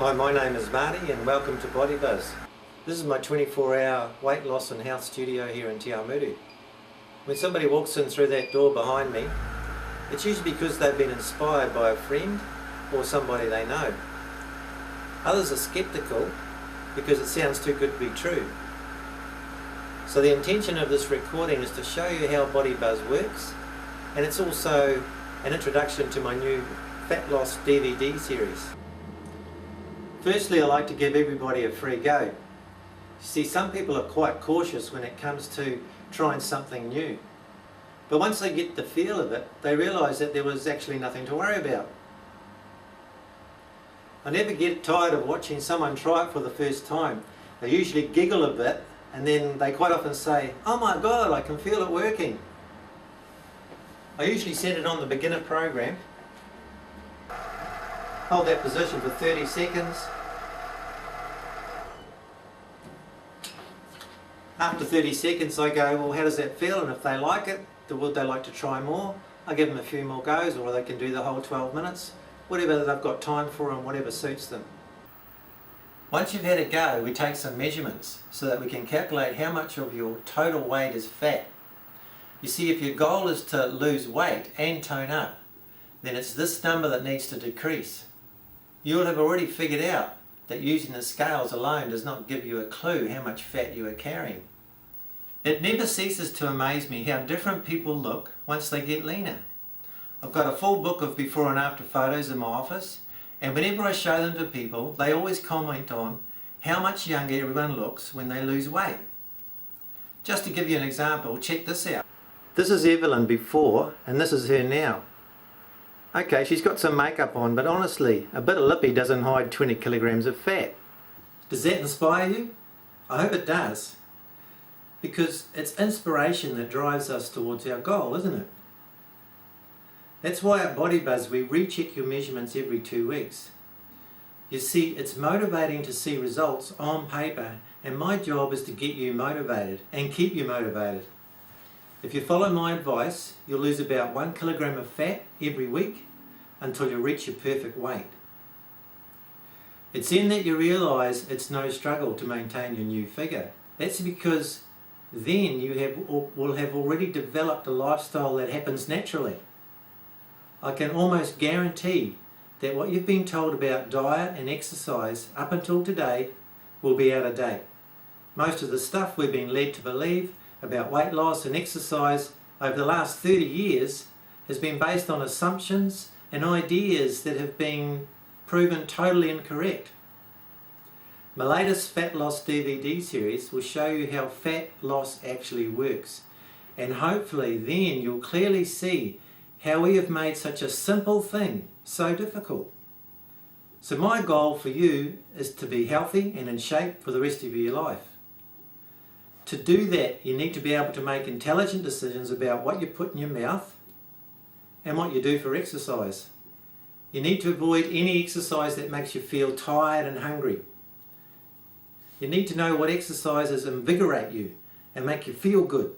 Hi, my name is Marty and welcome to Body Buzz. This is my 24-hour weight loss and health studio here in Te Awamutu. When somebody walks in through that door behind me, it's usually because they've been inspired by a friend or somebody they know. Others are sceptical because it sounds too good to be true. So the intention of this recording is to show you how Body Buzz works, and it's also an introduction to my new fat loss DVD series. Firstly, I like to give everybody a free go. You see, some people are quite cautious when it comes to trying something new. But once they get the feel of it, they realise that there was actually nothing to worry about. I never get tired of watching someone try it for the first time. They usually giggle a bit and then they quite often say, "Oh my God, I can feel it working." I usually set it on the beginner program. Hold that position for 30 seconds. After 30 seconds I go, well, how does that feel? And if they like it, would they like to try more? I give them a few more goes, or they can do the whole 12 minutes. Whatever they've got time for and whatever suits them. Once you've had a go, we take some measurements so that we can calculate how much of your total weight is fat. You see, if your goal is to lose weight and tone up, then it's this number that needs to decrease. You'll have already figured out that using the scales alone does not give you a clue how much fat you are carrying. It never ceases to amaze me how different people look once they get leaner. I've got a full book of before and after photos in my office, and whenever I show them to people, they always comment on how much younger everyone looks when they lose weight. Just to give you an example, check this out. This is Evelyn before, and this is her now. Okay, she's got some makeup on, but honestly, a bit of lippy doesn't hide 20 kilograms of fat. Does that inspire you? I hope it does. Because it's inspiration that drives us towards our goal, isn't it? That's why at Body Buzz we recheck your measurements every 2 weeks. You see, it's motivating to see results on paper, and my job is to get you motivated and keep you motivated. If you follow my advice, you'll lose about 1 kilogram of fat every week until you reach your perfect weight. It's then that you realise it's no struggle to maintain your new figure. That's because then you will have already developed a lifestyle that happens naturally. I can almost guarantee that what you've been told about diet and exercise up until today will be out of date. Most of the stuff we've been led to believe about weight loss and exercise over the last 30 years has been based on assumptions and ideas that have been proven totally incorrect. My latest fat loss DVD series will show you how fat loss actually works, and hopefully then you'll clearly see how we have made such a simple thing so difficult. So my goal for you is to be healthy and in shape for the rest of your life. To do that, you need to be able to make intelligent decisions about what you put in your mouth and what you do for exercise. You need to avoid any exercise that makes you feel tired and hungry. You need to know what exercises invigorate you and make you feel good.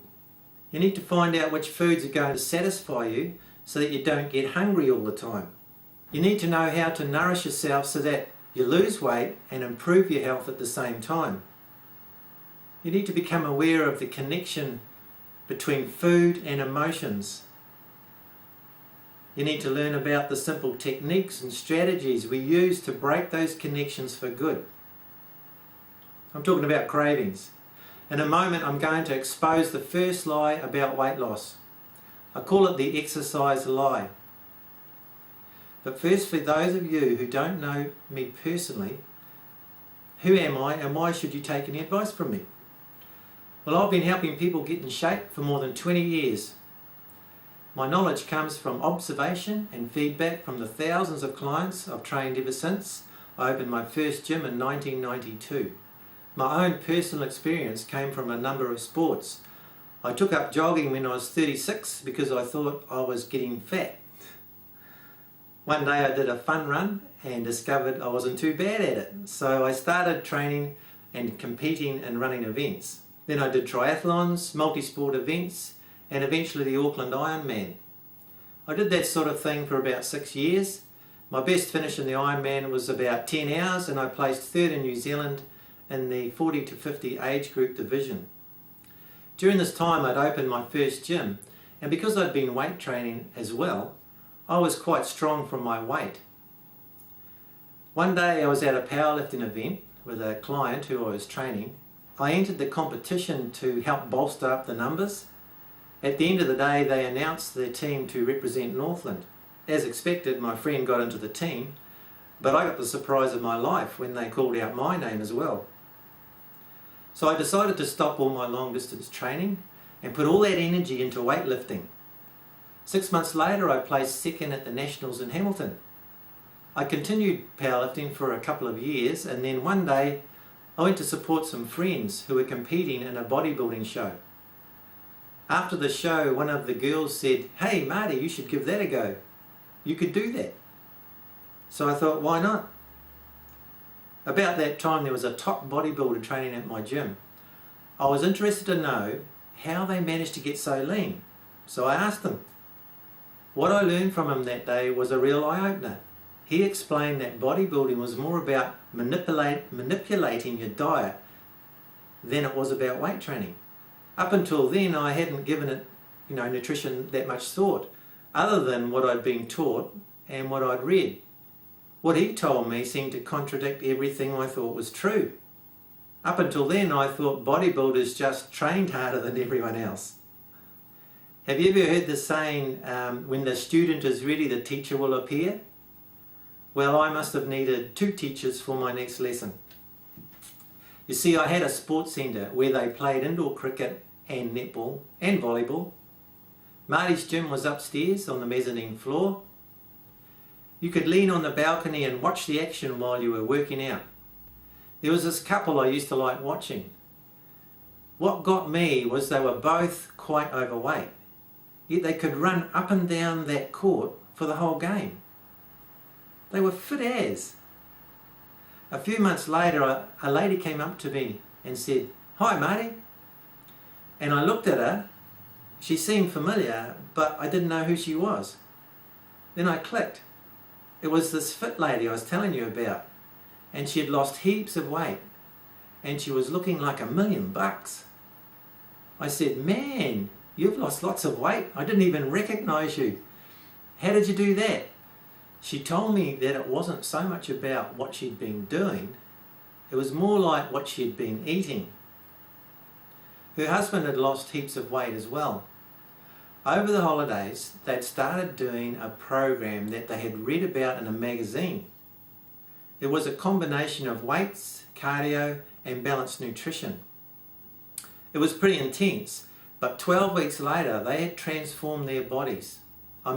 You need to find out which foods are going to satisfy you so that you don't get hungry all the time. You need to know how to nourish yourself so that you lose weight and improve your health at the same time. You need to become aware of the connection between food and emotions. You need to learn about the simple techniques and strategies we use to break those connections for good. I'm talking about cravings. In a moment I'm going to expose the first lie about weight loss. I call it the exercise lie. But first, for those of you who don't know me personally, who am I and why should you take any advice from me? Well, I've been helping people get in shape for more than 20 years. My knowledge comes from observation and feedback from the thousands of clients I've trained ever since I opened my first gym in 1992. My own personal experience came from a number of sports. I took up jogging when I was 36 because I thought I was getting fat. One day I did a fun run and discovered I wasn't too bad at it, so I started training and competing in running events. Then I did triathlons, multi-sport events, and eventually the Auckland Ironman. I did that sort of thing for about 6 years My best finish in the Ironman was about 10 hours and I placed third in New Zealand in the 40 to 50 age group division. During this time I'd opened my first gym, and because I'd been weight training as well, I was quite strong from my weight. One day I was at a powerlifting event with a client who I was training. I entered the competition to help bolster up the numbers. At the end of the day they announced their team to represent Northland. As expected, my friend got into the team, but I got the surprise of my life when they called out my name as well. So I decided to stop all my long distance training and put all that energy into weightlifting. 6 months later I placed second at the Nationals in Hamilton. I continued powerlifting for a couple of years, and then one day I went to support some friends who were competing in a bodybuilding show. After the show, one of the girls said, "Hey Marty, you should give that a go. You could do that." So I thought, why not? About that time there was a top bodybuilder training at my gym. I was interested to know how they managed to get so lean. So I asked them. What I learned from him that day was a real eye-opener. He explained that bodybuilding was more about manipulating your diet than it was about weight training. Up until then I hadn't given it, nutrition that much thought, other than what I'd been taught and what I'd read. What he told me seemed to contradict everything I thought was true. Up until then I thought bodybuilders just trained harder than everyone else. Have you ever heard the saying, when the student is ready the teacher will appear? Well, I must have needed 2 teachers for my next lesson. You see, I had a sports centre where they played indoor cricket and netball and volleyball. Marty's gym was upstairs on the mezzanine floor. You could lean on the balcony and watch the action while you were working out. There was this couple I used to like watching. What got me was they were both quite overweight, yet they could run up and down that court for the whole game. They were fit as. A few months later, a lady came up to me and said, "Hi Marty." And I looked at her. She seemed familiar, but I didn't know who she was. Then I clicked. It was this fit lady I was telling you about, and she had lost heaps of weight, and she was looking like $1,000,000. I said, "Man, you've lost lots of weight. I didn't even recognize you. How did you do that?" She told me that it wasn't so much about what she'd been doing, it was more like what she'd been eating. Her husband had lost heaps of weight as well. Over the holidays, they'd started doing a program that they had read about in a magazine. It was a combination of weights, cardio, and balanced nutrition. It was pretty intense, but 12 weeks later, they had transformed their bodies. I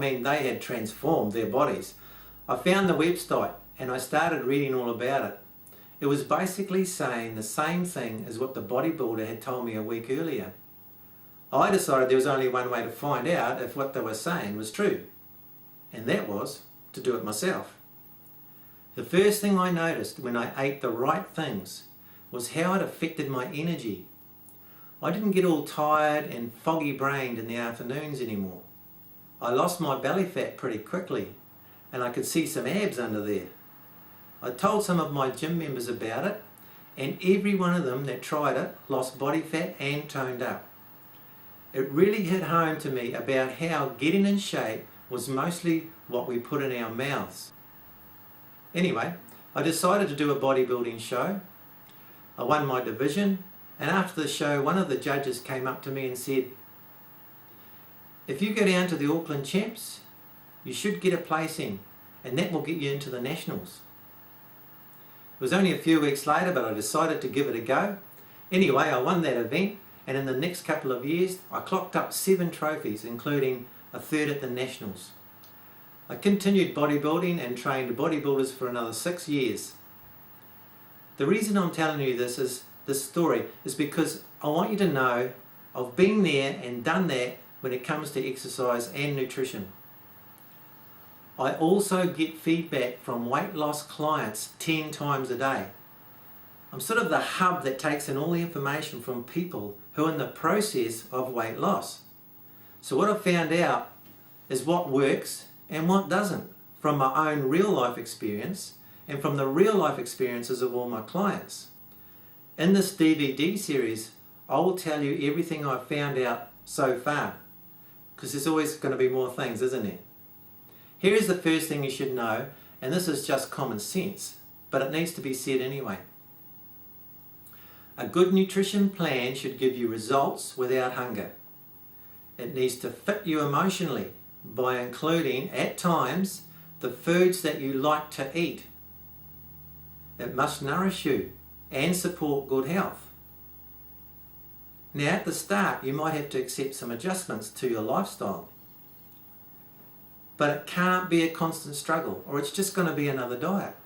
found the website and I started reading all about it. It was basically saying the same thing as what the bodybuilder had told me a week earlier. I decided there was only one way to find out if what they were saying was true, and that was to do it myself. The first thing I noticed when I ate the right things was how it affected my energy. I didn't get all tired and foggy-brained in the afternoons anymore. I lost my belly fat pretty quickly, and I could see some abs under there. I told some of my gym members about it, and every one of them that tried it lost body fat and toned up. It really hit home to me about how getting in shape was mostly what we put in our mouths. Anyway, I decided to do a bodybuilding show. I won my division, and after the show one of the judges came up to me and said, "If you go down to the Auckland Champs, you should get a placing, and that will get you into the Nationals." It was only a few weeks later, but I decided to give it a go. Anyway, I won that event, and in the next couple of years I clocked up 7 trophies, including a 3rd at the Nationals. I continued bodybuilding and trained bodybuilders for another 6 years. The reason I'm telling you this story is because I want you to know I've been there and done that when it comes to exercise and nutrition. I also get feedback from weight loss clients 10 times a day. I'm sort of the hub that takes in all the information from people who are in the process of weight loss. So what I've found out is what works and what doesn't from my own real life experience and from the real life experiences of all my clients. In this DVD series, I will tell you everything I've found out so far, because there's always going to be more things, isn't there? Here is the first thing you should know, and this is just common sense, but it needs to be said anyway. A good nutrition plan should give you results without hunger. It needs to fit you emotionally by including, at times, the foods that you like to eat. It must nourish you and support good health. Now at the start you might have to accept some adjustments to your lifestyle, but it can't be a constant struggle, or it's just going to be another diet.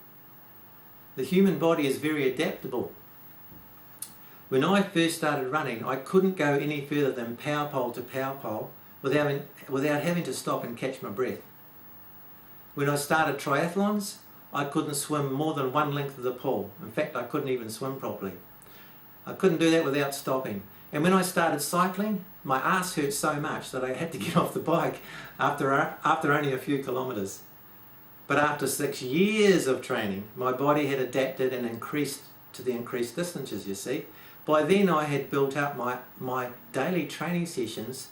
The human body is very adaptable. When I first started running, I couldn't go any further than power pole to power pole without having to stop and catch my breath. When I started triathlons, I couldn't swim more than one length of the pool. In fact, I couldn't even swim properly. I couldn't do that without stopping. And when I started cycling, my ass hurt so much that I had to get off the bike after only a few kilometres. But after 6 years of training, my body had adapted and increased to the increased distances, you see. By then I had built up my daily training sessions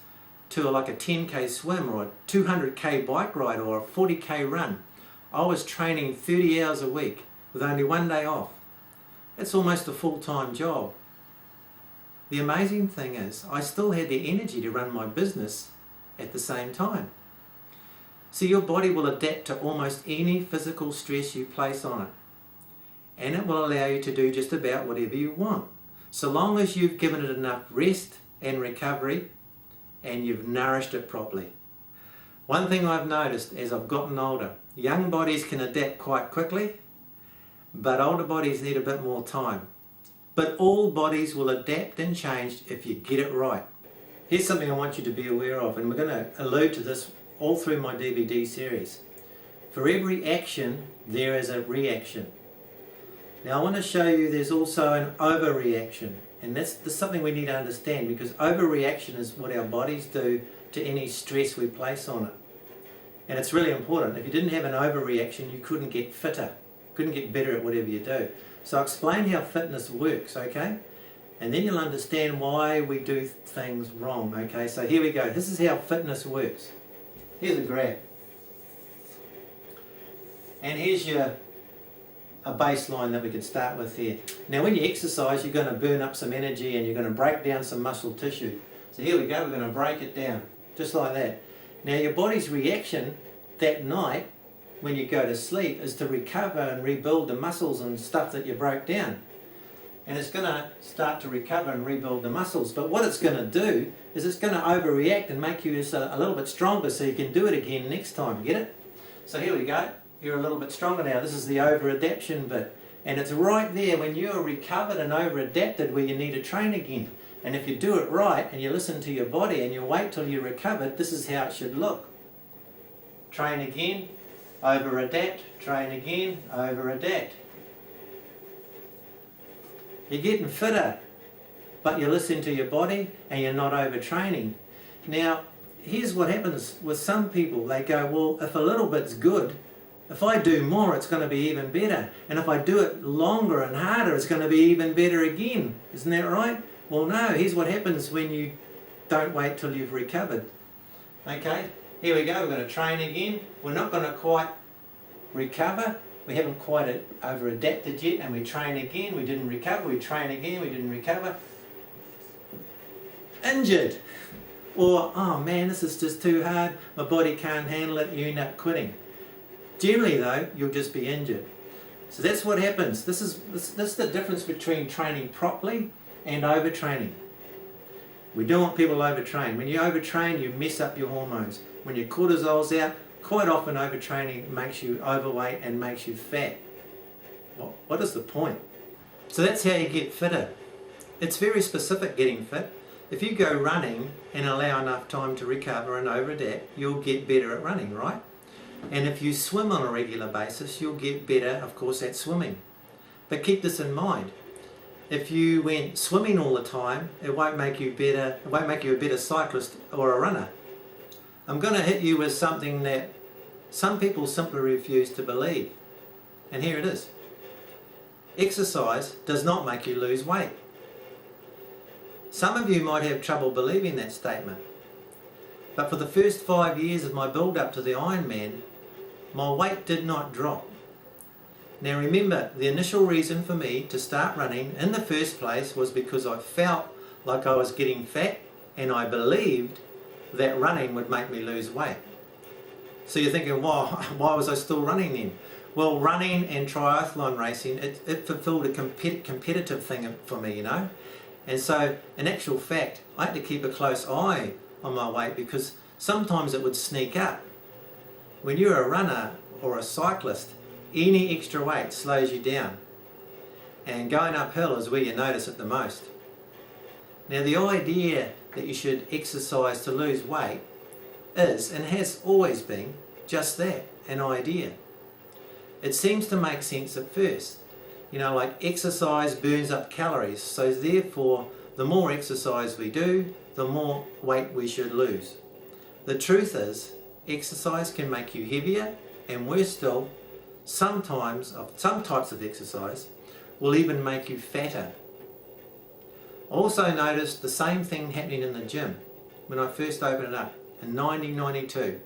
to like a 10k swim or a 200k bike ride or a 40k run. I was training 30 hours a week with only one day off. It's almost a full-time job. The amazing thing is, I still had the energy to run my business at the same time. So your body will adapt to almost any physical stress you place on it. And it will allow you to do just about whatever you want, so long as you've given it enough rest and recovery and you've nourished it properly. One thing I've noticed as I've gotten older, young bodies can adapt quite quickly, but older bodies need a bit more time. But all bodies will adapt and change if you get it right. Here's something I want you to be aware of, and we're going to allude to this all through my DVD series. For every action, there is a reaction. Now I want to show you there's also an overreaction, and that's something we need to understand, because overreaction is what our bodies do to any stress we place on it. And it's really important. If you didn't have an overreaction, you couldn't get fitter, couldn't get better at whatever you do. So I'll explain how fitness works, okay? And then you'll understand why we do things wrong, okay? So here we go. This is how fitness works. Here's a graph. And here's a baseline that we could start with here. Now when you exercise, you're going to burn up some energy and you're going to break down some muscle tissue. So here we go, we're going to break it down, just like that. Now your body's reaction that night when you go to sleep is to recover and rebuild the muscles and stuff that you broke down. And it's going to start to recover and rebuild the muscles. But what it's going to do is it's going to overreact and make you a little bit stronger so you can do it again next time. Get it? So here we go. You're a little bit stronger now. This is the over-adaptation bit. And it's right there when you're recovered and over-adapted where you need to train again. And if you do it right and you listen to your body and you wait till you're recovered, this is how it should look. Train again, over-adapt, train again, over-adapt. You're getting fitter, but you listen to your body and you're not overtraining. Now, here's what happens with some people. They go, well, if a little bit's good, if I do more, it's going to be even better. And if I do it longer and harder, it's going to be even better again. Isn't that right? Well, no. Here's what happens when you don't wait till you've recovered. Okay, here we go. We're going to train again. We're not going to quite recover. We haven't quite over-adapted yet, and we train again. We didn't recover. We train again. We didn't recover. Injured. Or, oh man, this is just too hard. My body can't handle it. You end up quitting. Generally though, you'll just be injured. So that's what happens. This is the difference between training properly and overtraining. We don't want people to overtrain. When you overtrain, you mess up your hormones. When your cortisol's out, quite often overtraining makes you overweight and makes you fat. What is the point? So that's how you get fitter. It's very specific, getting fit. If you go running and allow enough time to recover and over-adapt, you'll get better at running, right? And if you swim on a regular basis, you'll get better, of course, at swimming. But keep this in mind. If you went swimming all the time, it won't make you better. It won't make you a better cyclist or a runner. I'm going to hit you with something that some people simply refuse to believe. And here it is. Exercise does not make you lose weight. Some of you might have trouble believing that statement. But for the first 5 years of my build-up to the Ironman, my weight did not drop. Now remember, the initial reason for me to start running in the first place was because I felt like I was getting fat and I believed that running would make me lose weight. So you're thinking, why was I still running then? Well, running and triathlon racing, it fulfilled a competitive thing for me, you know. And so, in actual fact, I had to keep a close eye on my weight because sometimes it would sneak up. When you're a runner or a cyclist, any extra weight slows you down. And going uphill is where you notice it the most. Now, the idea that you should exercise to lose weight is, and has always been, just that, an idea. It seems to make sense at first. You know, like exercise burns up calories, so therefore the more exercise we do, the more weight we should lose. The truth is, exercise can make you heavier, and worse still, some types of exercise will even make you fatter. I also noticed the same thing happening in the gym when I first opened it up in 1992.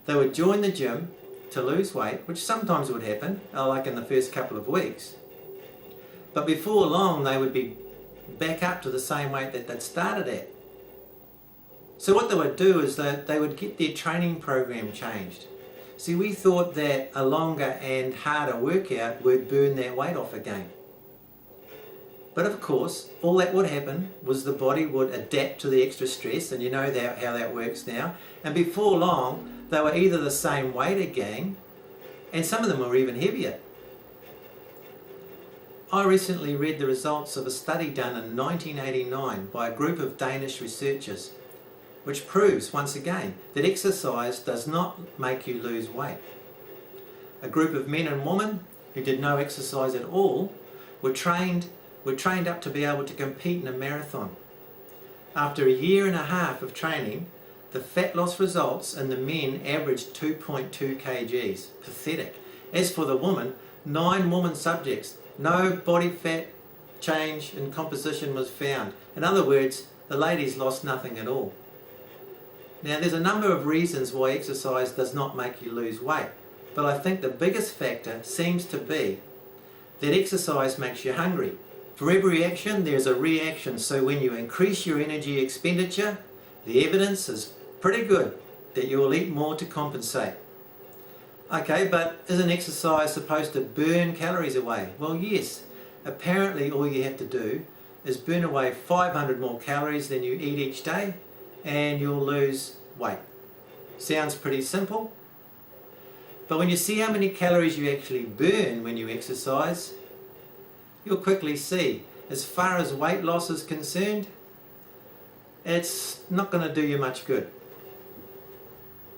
They would join the gym to lose weight, which sometimes would happen, like in the first couple of weeks. But before long, they would be back up to the same weight that they'd started at. So what they would do is that they would get their training program changed. See, we thought that a longer and harder workout would burn that weight off again. But of course, all that would happen was the body would adapt to the extra stress, and you know how that works now. And before long, they were either the same weight again, and some of them were even heavier. I recently read the results of a study done in 1989 by a group of Danish researchers, which proves once again that exercise does not make you lose weight. A group of men and women who did no exercise at all were trained up to be able to compete in a marathon. After a year and a half of training, the fat loss results in the men averaged 2.2 kgs. Pathetic. As for the woman, 9 women subjects, no body fat change in composition was found. In other words, the ladies lost nothing at all. Now, there's a number of reasons why exercise does not make you lose weight, but I think the biggest factor seems to be that exercise makes you hungry. For every action, there's a reaction, so when you increase your energy expenditure, the evidence is pretty good that you will eat more to compensate. Okay, but isn't exercise supposed to burn calories away? Well, yes. Apparently all you have to do is burn away 500 more calories than you eat each day and you'll lose weight. Sounds pretty simple. But when you see how many calories you actually burn when you exercise, you'll quickly see, as far as weight loss is concerned, it's not going to do you much good.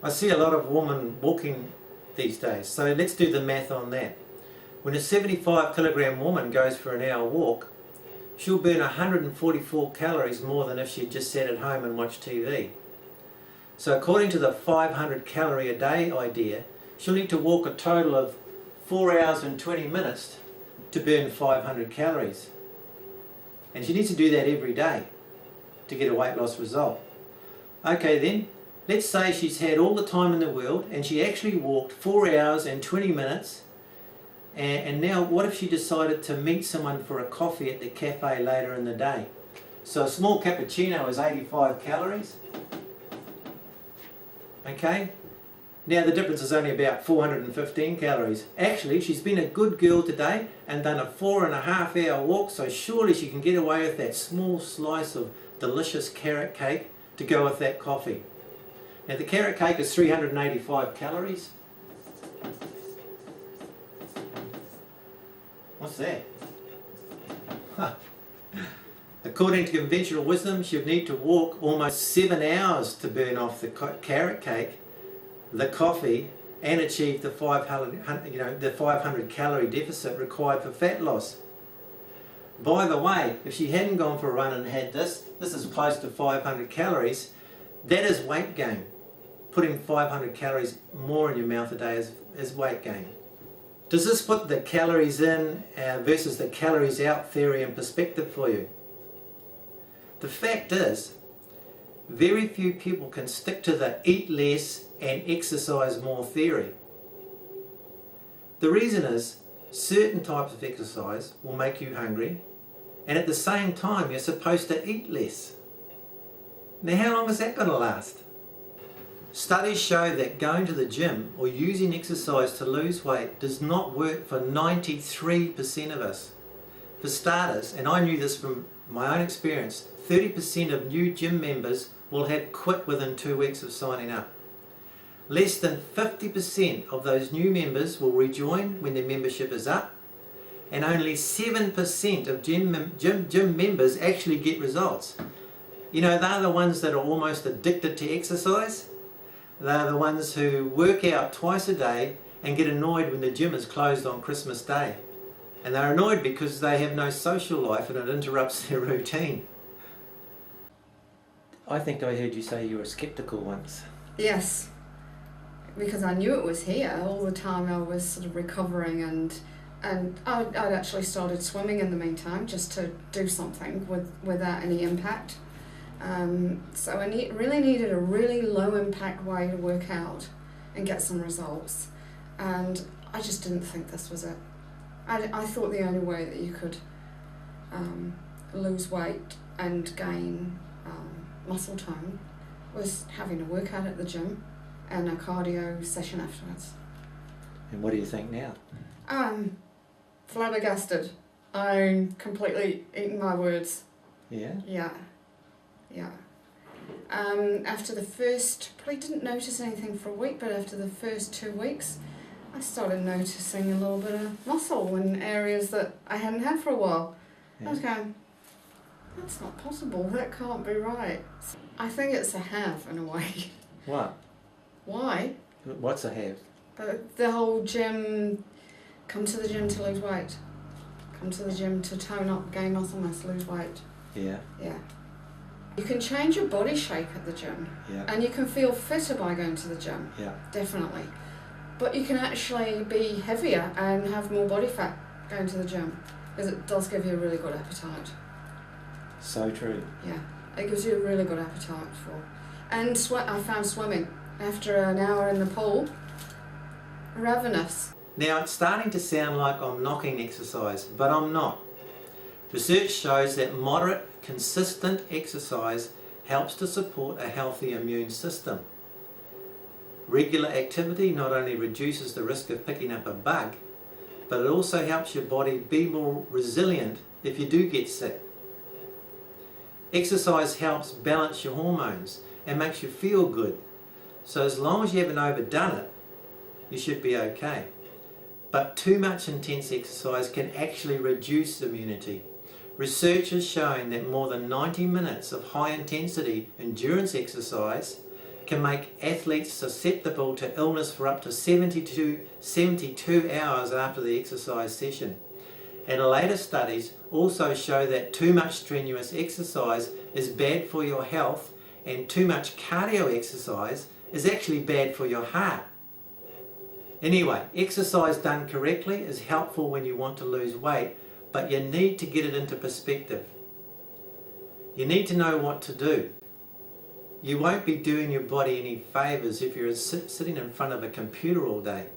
I see a lot of women walking these days, so let's do the math on that. When a 75 kilogram woman goes for an hour walk, she'll burn 144 calories more than if she just sat at home and watched TV. So according to the 500 calorie a day idea, she'll need to walk a total of 4 hours and 20 minutes to burn 500 calories. And she needs to do that every day to get a weight loss result. Okay then, let's say she's had all the time in the world and she actually walked 4 hours and 20 minutes. And now what if she decided to meet someone for a coffee at the cafe later in the day? So a small cappuccino is 85 calories. Okay? Now the difference is only about 415 calories. Actually, she's been a good girl today and done a 4.5 hour walk, so surely she can get away with that small slice of delicious carrot cake to go with that coffee. Now the carrot cake is 385 calories. What's that? Huh. According to conventional wisdom, she'd need to walk almost 7 hours to burn off the carrot cake, the coffee, and achieve the 500 calorie deficit required for fat loss. By the way, if she hadn't gone for a run and had this is close to 500 calories, that is weight gain. putting 500 calories more in your mouth a day as weight gain. Does this put the calories in versus the calories out theory in perspective for you? The fact is, very few people can stick to the eat less and exercise more theory. The reason is, certain types of exercise will make you hungry, and at the same time you're supposed to eat less. Now how long is that going to last? Studies show that going to the gym or using exercise to lose weight does not work for 93% of us. For starters, and I knew this from my own experience, 30% of new gym members will have quit within 2 weeks of signing up. Less than 50% of those new members will rejoin when their membership is up, and only 7% of gym members actually get results. You know, they're the ones that are almost addicted to exercise. They're the ones who work out twice a day and get annoyed when the gym is closed on Christmas Day. And they're annoyed because they have no social life and it interrupts their routine. I think I heard you say you were sceptical once. Yes, because I knew it was here. All the time I was sort of recovering, and I'd actually started swimming in the meantime just to do something without any impact. So I really needed a really low impact way to work out and get some results, and I just didn't think this was it. I thought the only way that you could lose weight and gain muscle tone was having a workout at the gym and a cardio session afterwards. And what do you think now? Flabbergasted. I'm completely eating my words. Yeah? Yeah. After the first, probably didn't notice anything for a week, but after the first 2 weeks, I started noticing a little bit of muscle in areas that I hadn't had for a while. Yeah. I was going, that's not possible, that can't be right. I think it's a have in a way. What? Why? What's a have? The whole gym, come to the gym to lose weight. Come to the gym to tone up, gain muscle mass, lose weight. Yeah. Yeah. You can change your body shape at the gym, yeah. And you can feel fitter by going to the gym, yeah. Definitely. But you can actually be heavier and have more body fat going to the gym, because it does give you a really good appetite. So true. Yeah, it gives you a really good appetite for. And I found swimming after an hour in the pool, ravenous. Now it's starting to sound like I'm knocking exercise, but I'm not. Research shows that moderate, consistent exercise helps to support a healthy immune system. Regular activity not only reduces the risk of picking up a bug, but it also helps your body be more resilient if you do get sick. Exercise helps balance your hormones and makes you feel good. So as long as you haven't overdone it, you should be okay. But too much intense exercise can actually reduce immunity. Research has shown that more than 90 minutes of high intensity endurance exercise can make athletes susceptible to illness for up to 72 hours after the exercise session. And later studies also show that too much strenuous exercise is bad for your health, and too much cardio exercise is actually bad for your heart. Anyway, exercise done correctly is helpful when you want to lose weight, but you need to get it into perspective. You need to know what to do. You won't be doing your body any favours if you're sitting in front of a computer all day.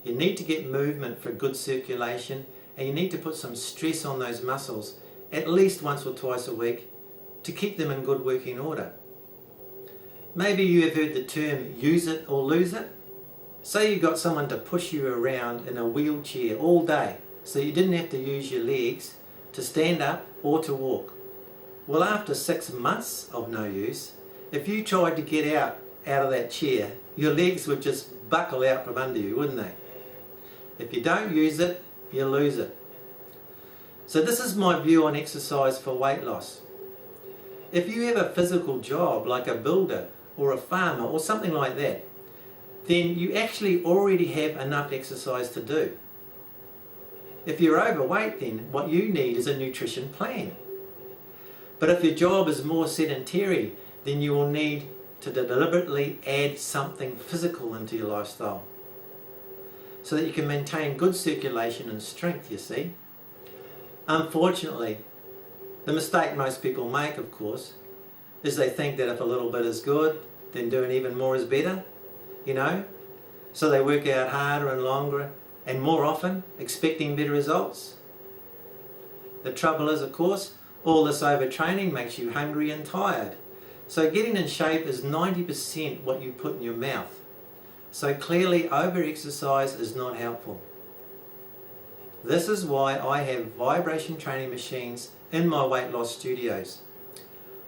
You need to get movement for good circulation, and you need to put some stress on those muscles at least once or twice a week to keep them in good working order. Maybe you have heard the term use it or lose it. Say you got someone to push you around in a wheelchair all day, so you didn't have to use your legs to stand up or to walk. Well, after 6 months of no use, if you tried to get out of that chair, your legs would just buckle out from under you, wouldn't they? If you don't use it, you lose it. So this is my view on exercise for weight loss. If you have a physical job like a builder or a farmer or something like that, then you actually already have enough exercise to do. If you're overweight, then what you need is a nutrition plan. But if your job is more sedentary, then you will need to deliberately add something physical into your lifestyle so that you can maintain good circulation and strength, you see. Unfortunately, the mistake most people make, of course, is they think that if a little bit is good, then doing even more is better, you know. So they work out harder and longer and more often, expecting better results. The trouble is, of course, all this overtraining makes you hungry and tired. So getting in shape is 90% what you put in your mouth. So clearly over-exercise is not helpful. This is why I have vibration training machines in my weight loss studios.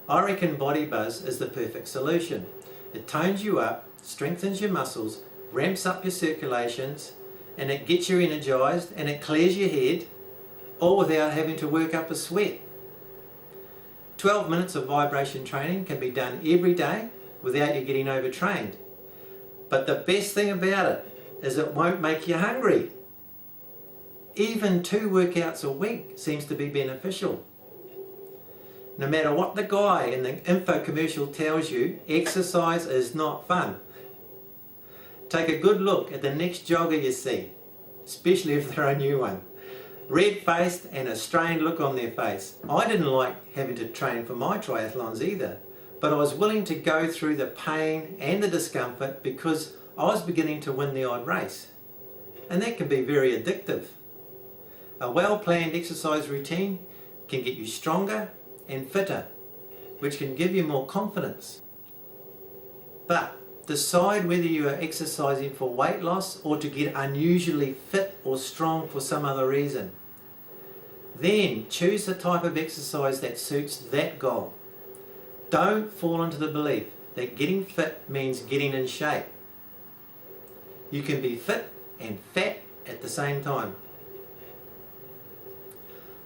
I reckon Body Buzz is the perfect solution. It tones you up, strengthens your muscles, ramps up your circulations, and it gets you energized and it clears your head, all without having to work up a sweat. 12 minutes of vibration training can be done every day without you getting overtrained. But the best thing about it is it won't make you hungry. Even 2 workouts a week seems to be beneficial. No matter what the guy in the info commercial tells you, exercise is not fun. Take a good look at the next jogger you see, especially if they're a new one. Red-faced and a strained look on their face. I didn't like having to train for my triathlons either, but I was willing to go through the pain and the discomfort because I was beginning to win the odd race. And that can be very addictive. A well-planned exercise routine can get you stronger and fitter, which can give you more confidence. But decide whether you are exercising for weight loss or to get unusually fit or strong for some other reason. Then choose the type of exercise that suits that goal. Don't fall into the belief that getting fit means getting in shape. You can be fit and fat at the same time.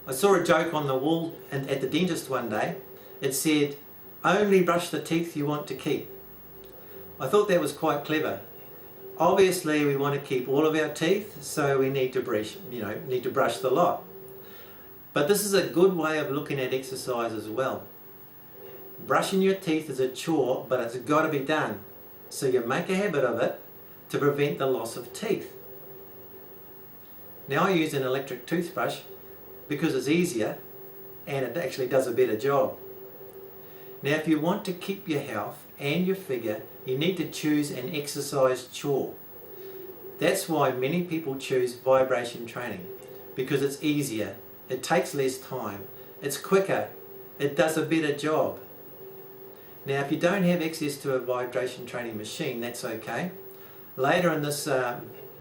I saw a joke on the wall at the dentist one day. It said, "Only brush the teeth you want to keep." I thought that was quite clever. Obviously we want to keep all of our teeth, so we need to brush the lot. But this is a good way of looking at exercise as well. Brushing your teeth is a chore, but it's got to be done. So you make a habit of it to prevent the loss of teeth. Now I use an electric toothbrush because it's easier and it actually does a better job. Now if you want to keep your health and your figure, you need to choose an exercise chore. That's why many people choose vibration training, because it's easier, it takes less time, it's quicker, it does a better job. Now if you don't have access to a vibration training machine, that's okay. Later in this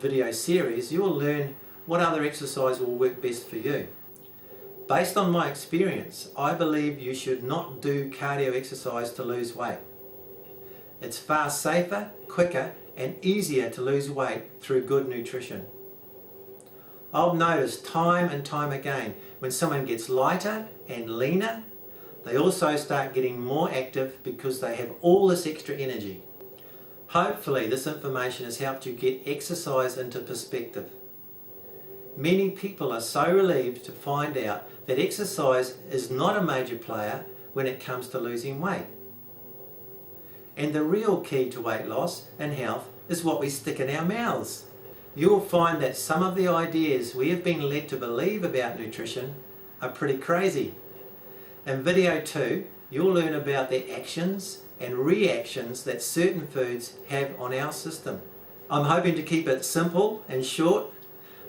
video series you'll learn what other exercise will work best for you. Based on my experience, I believe you should not do cardio exercise to lose weight. It's far safer, quicker and easier to lose weight through good nutrition. I've noticed time and time again, when someone gets lighter and leaner, they also start getting more active because they have all this extra energy. Hopefully this information has helped you get exercise into perspective. Many people are so relieved to find out that exercise is not a major player when it comes to losing weight. And the real key to weight loss and health is what we stick in our mouths. You'll find that some of the ideas we have been led to believe about nutrition are pretty crazy. In video 2, you'll learn about the actions and reactions that certain foods have on our system. I'm hoping to keep it simple and short,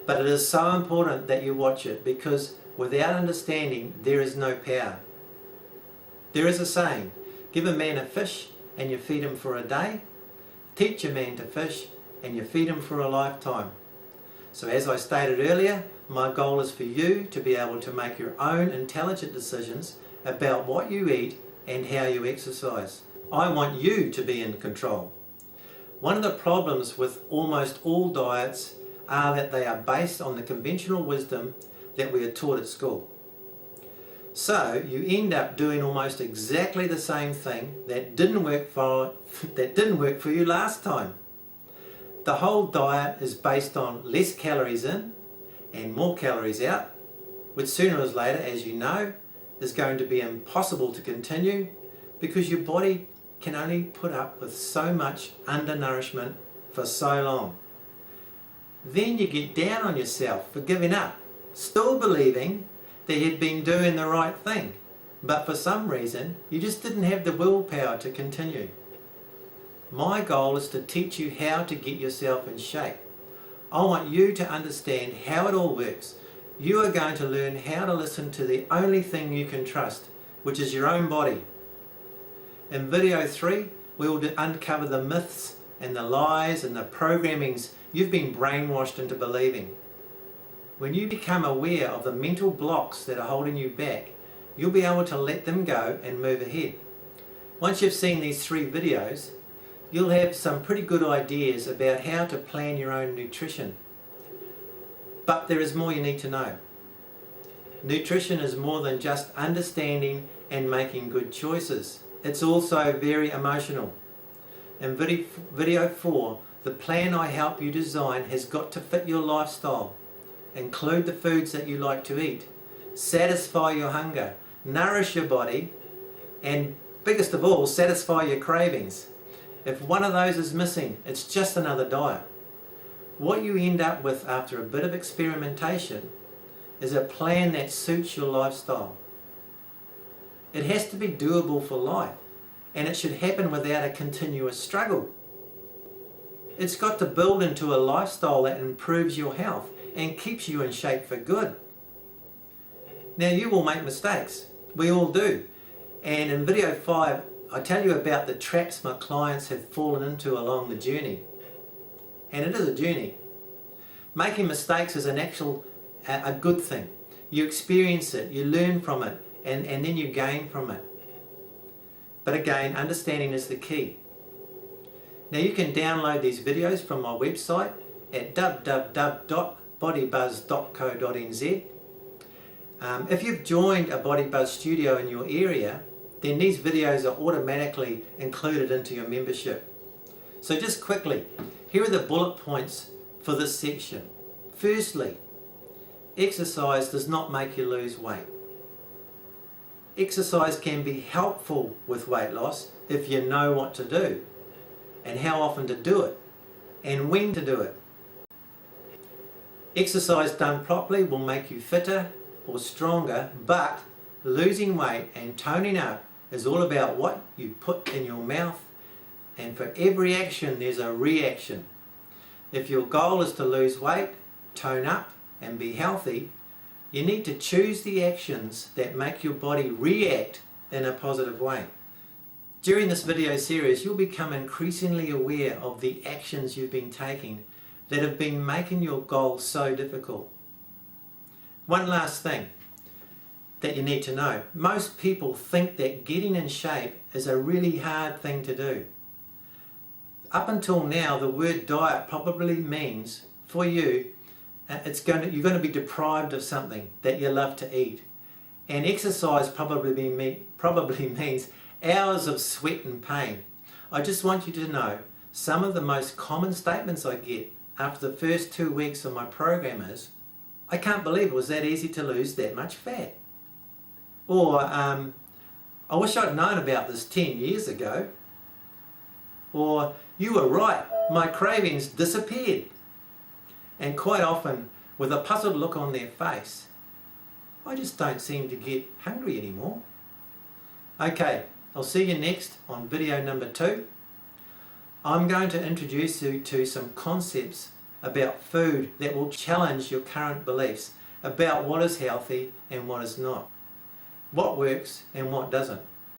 but it is so important that you watch it, because without understanding there is no power. There is a saying, give a man a fish and you feed him for a day, teach a man to fish and you feed him for a lifetime. So as I stated earlier, my goal is for you to be able to make your own intelligent decisions about what you eat and how you exercise. I want you to be in control. One of the problems with almost all diets are that they are based on the conventional wisdom that we are taught at school. So you end up doing almost exactly the same thing that didn't work for you last time. The whole diet is based on less calories in and more calories out, which sooner or later, as you know, is going to be impossible to continue because your body can only put up with so much undernourishment for so long. Then you get down on yourself for giving up, still believing that you'd been doing the right thing, but for some reason you just didn't have the willpower to continue. My goal is to teach you how to get yourself in shape. I want you to understand how it all works. You are going to learn how to listen to the only thing you can trust, which is your own body. In video 3, we will uncover the myths and the lies and the programmings you've been brainwashed into believing. When you become aware of the mental blocks that are holding you back, you'll be able to let them go and move ahead. Once you've seen these 3 videos, you'll have some pretty good ideas about how to plan your own nutrition. But there is more you need to know. Nutrition is more than just understanding and making good choices. It's also very emotional. In video 4, the plan I help you design has got to fit your lifestyle. Include the foods that you like to eat. Satisfy your hunger. Nourish your body. And biggest of all, satisfy your cravings. If one of those is missing, it's just another diet. What you end up with after a bit of experimentation is a plan that suits your lifestyle. It has to be doable for life, and it should happen without a continuous struggle. It's got to build into a lifestyle that improves your health and keeps you in shape for good. Now, you will make mistakes. We all do. And in video 5, I tell you about the traps my clients have fallen into along the journey. And it is a journey. Making mistakes is a good thing. You experience it, you learn from it, and then you gain from it. But again, understanding is the key. Now, you can download these videos from my website at www.bodybuzz.co.nz. If you've joined a BodyBuzz studio in your area, then these videos are automatically included into your membership. So just quickly, here are the bullet points for this section. Firstly, exercise does not make you lose weight. Exercise can be helpful with weight loss if you know what to do and how often to do it and when to do it. Exercise done properly will make you fitter or stronger, but losing weight and toning up is all about what you put in your mouth, and for every action there's a reaction. If your goal is to lose weight, tone up and be healthy, you need to choose the actions that make your body react in a positive way. During this video series, you'll become increasingly aware of the actions you've been taking that have been making your goal so difficult. One last thing that you need to know. Most people think that getting in shape is a really hard thing to do. Up until now, the word diet probably means for you, you're going to be deprived of something that you love to eat. And exercise probably means hours of sweat and pain. I just want you to know some of the most common statements I get after the first 2 weeks of my program is, I can't believe it was that easy to lose that much fat. Or, I wish I'd known about this 10 years ago. Or, you were right, my cravings disappeared. And quite often, with a puzzled look on their face, I just don't seem to get hungry anymore. Okay, I'll see you next on video number 2. I'm going to introduce you to some concepts about food that will challenge your current beliefs about what is healthy and what is not, what works and what doesn't.